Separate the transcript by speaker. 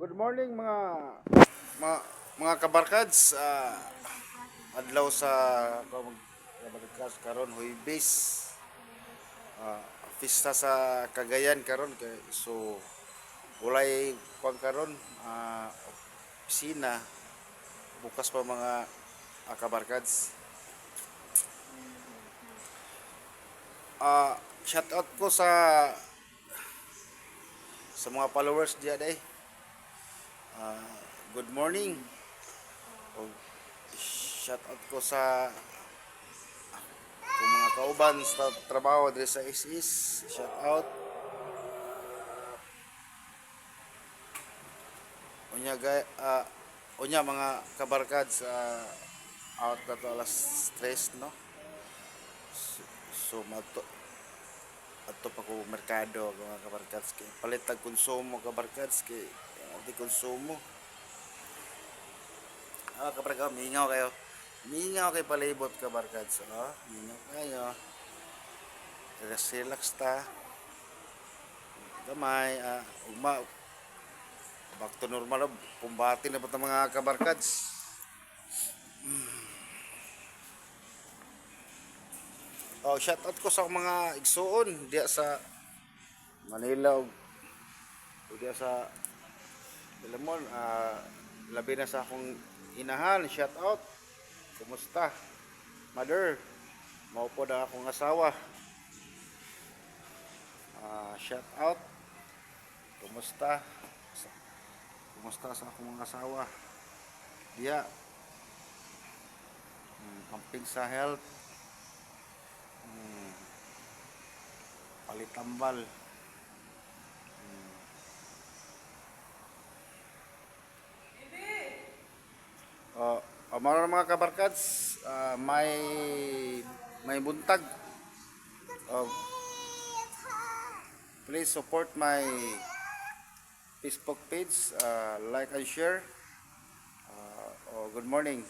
Speaker 1: Good morning mga, mga kabarkads. Adlaw sa kabarkads karon Huwebes. Pista sa Cagayan karon kay so walay kuan karon opisina bukas pa mga kabarkads. Shout out ko sa mga followers diya day. Good morning. O, shout out ko sa kung mga kauban sa trabaho diri sa ISIS. Shout out. Unya mga kabarkads, out na to alas 3 no. So ato pa ko merkado mga kabarkads kay palit tag konsumo kabarkads kay di konsumo. Kabarkads, mingaw kayo. Mingaw kay palibot kabarkads. Mingaw kayo. Relax ta. Gamay, back to normal. Pumbati na po ito mga kabarkads. Shout out ko sa mga igsuon diya sa Manila o diya sa Lemon. Labi na sa akong inahan. Shout out. Kumusta? Mother, maupo na akong asawa. Shout out. Kumusta? Kumusta sa akong mga asawa? Diya. Camping sa health. Palitambal. Mga kabarkads, may buntag. Please support my Facebook page, like and share. Good morning.